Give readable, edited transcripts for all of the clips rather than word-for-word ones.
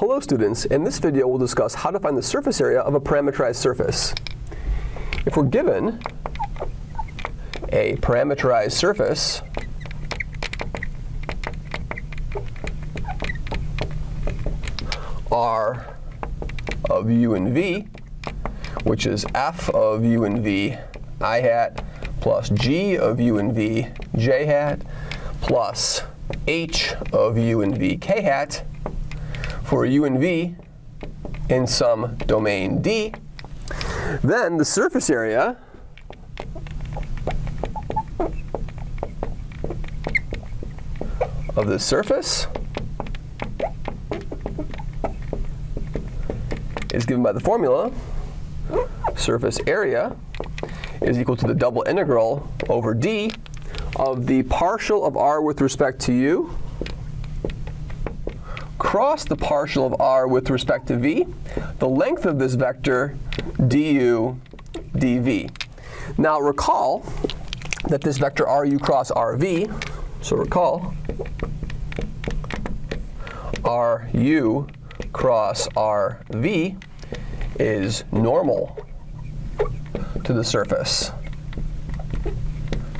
Hello students, in this video we'll discuss how to find the surface area of a parameterized surface. If we're given a parameterized surface R of u and v, which is f of u and v I hat plus g of u and v j hat plus h of u and v k hat for u and v in some domain D, then the surface area of the surface is given by the formula surface area is equal to the double integral over D of the partial of R with respect to u cross the partial of R with respect to v, the length of this vector du dv. Now recall that this vector ru cross rv, so recall ru cross rv is normal to the surface.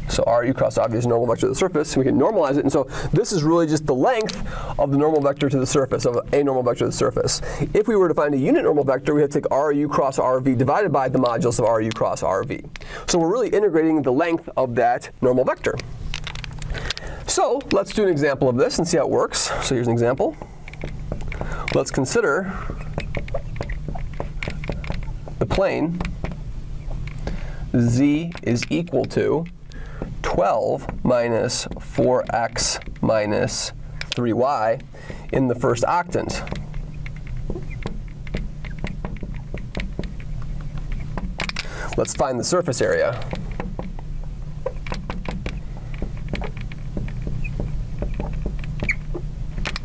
So ru cross rv is normal vector to the surface, and we can normalize it. And so this is really just the length of the normal vector to the surface, of a normal vector to the surface. If we were to find a unit normal vector, we have to take ru cross rv divided by the modulus of ru cross rv. So we're really integrating the length of that normal vector. So let's do an example of this and see how it works. So here's an example. Let's consider the plane z is equal to 12 minus 4x minus 3y in the first octant. Let's find the surface area.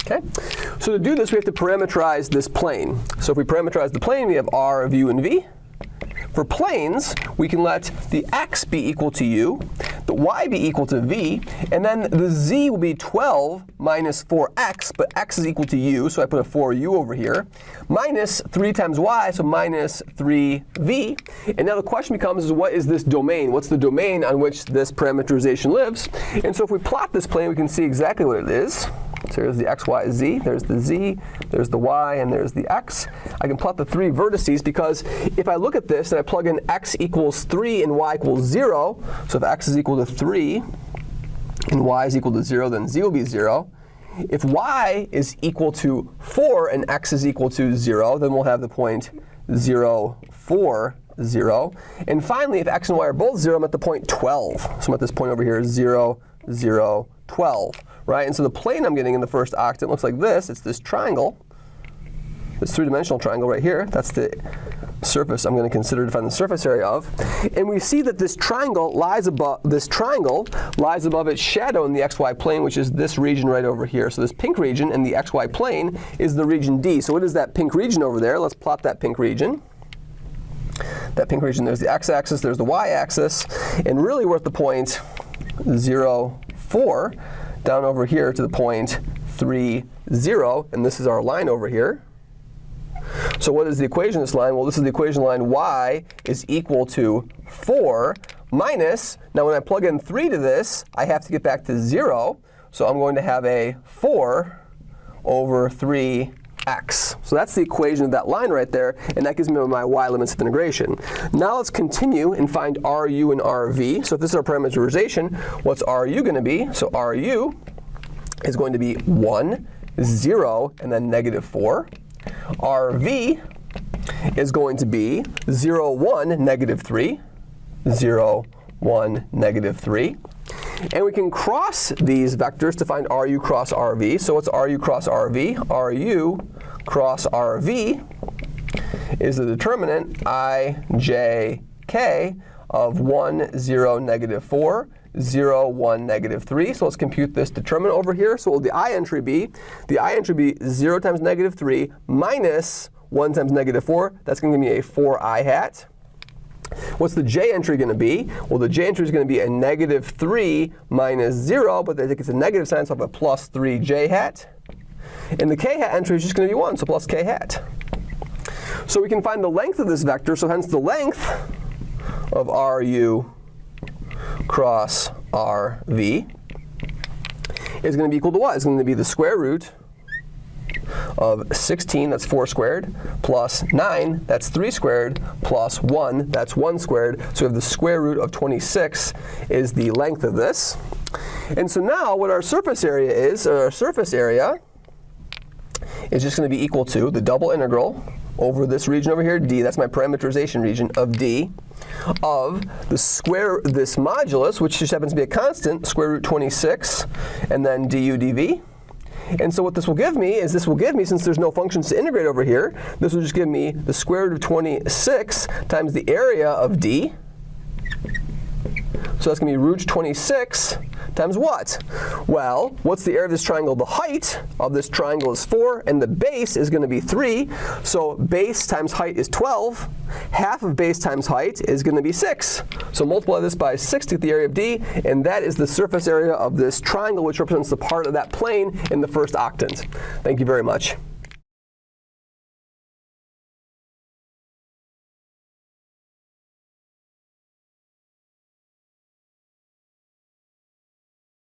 Okay, so to do this, we have to parameterize this plane. So if we parameterize the plane, we have r of u and v. For planes, we can let the x be equal to u, the y be equal to v, and then the z will be 12 minus 4x, but x is equal to u, so I put a 4u over here, minus 3 times y, so minus 3v. And now the question becomes, what is this domain? What's the domain on which this parameterization lives? And so if we plot this plane, we can see exactly what it is. So here's the x, y, z. There's the z, there's the y, and there's the x. I can plot the 3 vertices because if I look at this and I plug in x equals 3 and y equals 0, so if x is equal to 3 and y is equal to 0, then z will be 0. If y is equal to 4 and x is equal to 0, then we'll have the point 0, 4, 0. And finally, if x and y are both 0, I'm at the point 12. So I'm at this point over here, 0, 0, 12. Right? And so the plane I'm getting in the first octant looks like this. It's this triangle, this 3-dimensional triangle right here. That's the surface I'm going to consider to find the surface area of. And we see that this triangle lies above its shadow in the xy plane, which is this region right over here. So this pink region in the xy plane is the region D. So what is that pink region over there? Let's plot that pink region. That pink region, there's the x-axis, there's the y-axis, and really we're at the point 0, 4. Down over here to the point 3, 0, and this is our line over here. So what is the equation of this line? Well, this is the equation line y is equal to 4 minus, now when I plug in 3 to this, I have to get back to 0. So I'm going to have a 4 over 3x. So that's the equation of that line right there, and that gives me my y limits of integration. Now let's continue and find ru and rv. So if this is our parameterization, what's ru going to be? So ru is going to be 1, 0, and then negative 4. rv is going to be 0, 1, negative 3. 0, 1, negative 3. And we can cross these vectors to find ru cross rv. So what's ru cross rv? Ru cross rv is the determinant I, j, k of 1, 0, negative 4, 0, 1, negative 3. So let's compute this determinant over here. So what will the I entry be? The I entry be 0 times negative 3 minus 1 times negative 4. That's going to give me a 4I hat. What's the j entry going to be? Well, the j entry is going to be a negative 3 minus 0, but I think it's a negative sign, so I have a plus 3j hat. And the k hat entry is just going to be 1, so plus k hat. So we can find the length of this vector, so hence the length of RU cross RV is going to be equal to what? It's going to be the square root of 16, that's 4 squared, plus 9, that's 3 squared, plus 1, that's 1 squared. So we have the square root of 26 is the length of this. And so now what our surface area is, is just going to be equal to the double integral over this region over here, d, that's my parameterization region, of d, of this modulus, which just happens to be a constant, square root 26, and then du dv. And so what this will give me is since there's no functions to integrate over here, this will just give me the square root of 26 times the area of d. So that's going to be root 26 times what? Well, what's the area of this triangle? The height of this triangle is 4, and the base is going to be 3. So base times height is 12. Half of base times height is going to be 6. So multiply this by 6 to get the area of d, and that is the surface area of this triangle, which represents the part of that plane in the first octant. Thank you very much.